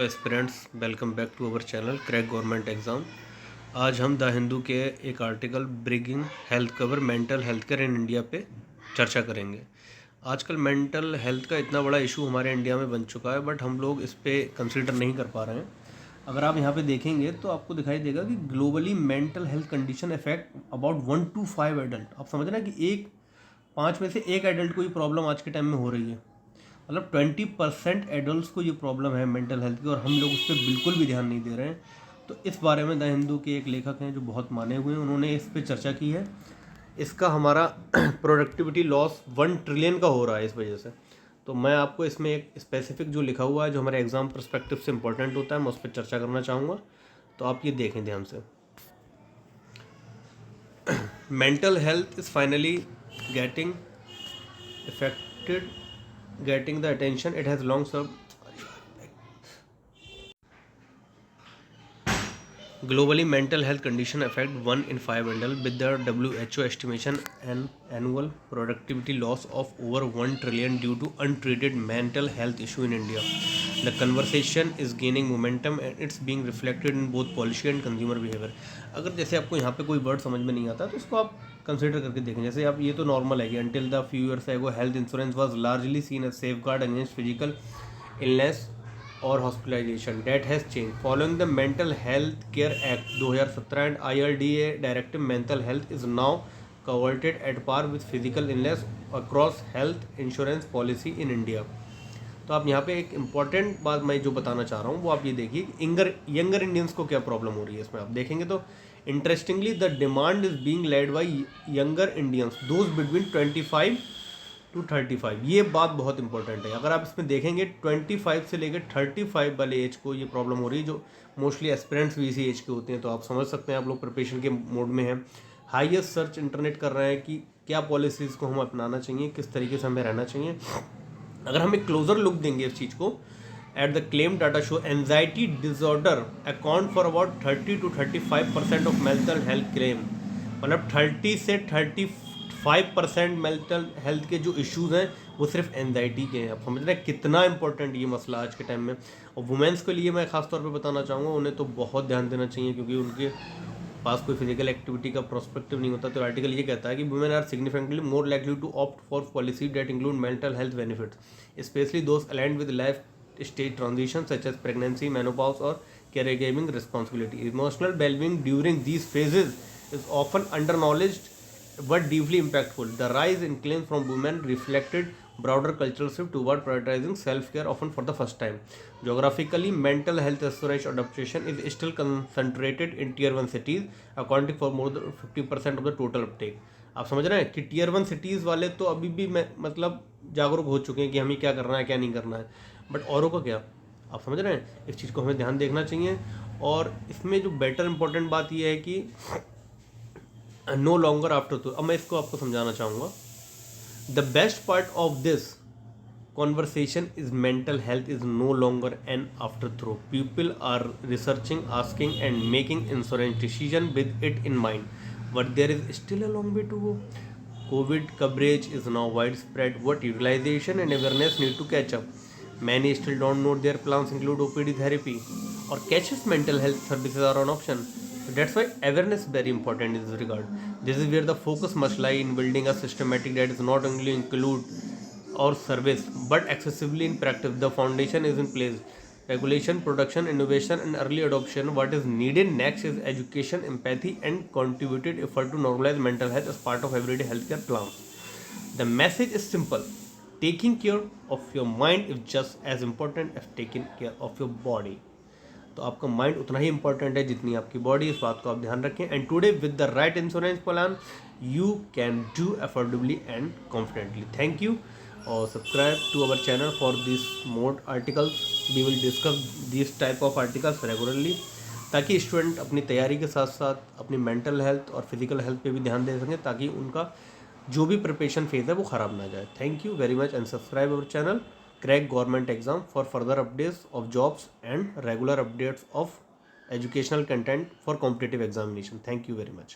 Aspirants, welcome back to our channel crack government exam. आज हम the Hindu के एक article bringing health cover mental health care in India पे चर्चा करेंगे। आजकल मेंटल हेल्थ का इतना बड़ा इशू हमारे इंडिया में बन चुका है, बट हम लोग इस पे कंसिडर नहीं कर पा रहे हैं। अगर आप यहाँ पे देखेंगे तो आपको दिखाई देगा कि globally mental health condition affect about 1 to 5 adult. आप समझ रहे हैं कि 5 में से एक एडल्ट को ये प्रॉब्लम आज के टाइम में हो रही है। मतलब 20% एडल्ट को ये प्रॉब्लम है मेंटल हेल्थ की, और हम लोग उस पर बिल्कुल भी ध्यान नहीं दे रहे हैं। तो इस बारे में द हिंदू के एक लेखक हैं जो बहुत माने हुए हैं, उन्होंने इस पर चर्चा की है। इसका हमारा प्रोडक्टिविटी लॉस 1 ट्रिलियन का हो रहा है इस वजह से। तो मैं आपको इसमें एक स्पेसिफिक जो लिखा हुआ है, जो हमारे एग्जाम परस्पेक्टिव से इंपॉर्टेंट होता है, मैं उस पर चर्चा करना चाहूँगा। तो आप ये देखें ध्यान से। Mental health is finally getting affected getting the attention it has long served. Globally, mental health condition affect 1 in 5 adults, with the WHO estimation an annual productivity loss of over 1 trillion due to untreated mental health issue in India. The conversation is gaining momentum and it's being reflected in both policy and consumer behavior. अगर जैसे आपको यहाँ पे कोई word समझ में नहीं आता तो इसको आप कंसिडर करके देखें। जैसे आप ये तो नॉर्मल है कि until the few years ago health insurance was largely seen as safeguard against physical illness और hospitalisation. That has change following the mental health care act 2017 and IRDA directive mental health is now covered at par with physical illness across health insurance policy in India. तो आप यहाँ पे एक important बात मैं जो बताना चाह रहा हूँ वो आप ये देखिए कि यंगर इंडियंस को क्या प्रॉब्लम हो रही है। इसमें आप देखेंगे तो interestingly the demand is being led by younger Indians those between 25 to 35। ये बात बहुत इंपॉर्टेंट है। अगर आप इसमें देखेंगे 25 से लेकर 35 वाले एज को ये प्रॉब्लम हो रही है, जो मोस्टली एस्पिरेंट्स भी इसी एज के होते हैं। तो आप समझ सकते हैं आप लोग प्रिपरेशन के मोड में हैं, हाईएस्ट सर्च इंटरनेट कर रहे हैं कि क्या पॉलिसीज़ को हम अपनाना चाहिए, किस तरीके से हमें रहना चाहिए। अगर हम एक क्लोजर लुक देंगे इस चीज़ को, at the claim data show anxiety disorder account for about 30 to 35% of mental health claim. मतलब 30 से 35% मेंटल हेल्थ के जो इश्यूज़ हैं वो सिर्फ एंजाइटी के हैं। आप समझ रहे हैं कितना इंपॉर्टेंट ये मसला आज के टाइम में। और वुमेंस के लिए मैं ख़ास तौर पे बताना चाहूँगा, उन्हें तो बहुत ध्यान देना चाहिए, क्योंकि उनके पास कोई फिजिकल एक्टिविटी का प्रोस्पेक्टिव नहीं होता। तो आर्टिकल ये कहता है कि women are significantly more likely to opt for policy that include mental health benefits, specially those aligned with life stage transition such as pregnancy, menopause और caregiving responsibility. Emotional well-being during these phases is often under-knowledged but deeply impactful. The rise in claims from women reflected broader cultural shift toward prioritizing self-care, often for the first time. Geographically, mental health research adaptation is still concentrated in Tier 1 cities, accounting for more than 50% of the total uptake. आप समझ रहे हैं कि Tier 1 cities वाले तो अभी भी मतलब जागरूक हो चुके हैं कि हमें क्या करना है क्या नहीं करना है, बट औरों का क्या? आप समझ रहे हैं, इस चीज़ को हमें ध्यान देखना चाहिए। और इसमें जो बेटर इंपॉर्टेंट बात यह है कि नो लॉन्गर आफ्टर थ्रो। अब मैं इसको आपको समझाना चाहूँगा। The best part of this conversation is mental health is no longer an afterthought. People are researching, asking and making insurance decision with it in mind, but there is still a long way to go. COVID coverage is now widespread, what utilization and awareness need to catch up. Many still don't know their plans include OPD therapy or cashless mental health services are an option. So that's why awareness is very important in this regard. This is where the focus must lie in building a systematic that is not only include or service but accessibly in practice. The foundation is in place: regulation, production, innovation and early adoption. What is needed next is education, empathy and contributed effort to normalize mental health as part of everyday healthcare plans. The message is simple: taking care of your mind is just as important as taking care of your body. तो आपका mind उतना ही important है जितनी आपकी body. इस बात को आप ध्यान रखें। And today with the right insurance plan you can do affordably and confidently. Thank you और subscribe to our channel for this more articles. We will discuss this type of articles regularly, ताकि student अपनी तैयारी के साथ साथ अपनी mental health और physical health पे भी ध्यान दे सकें, ताकि उनका जो भी प्रिपरेशन फेज है वो ख़राब ना जाए। Thank you very much and subscribe our channel Crack Government Exam for further updates of jobs and regular updates of educational content for competitive examination. Thank you very much.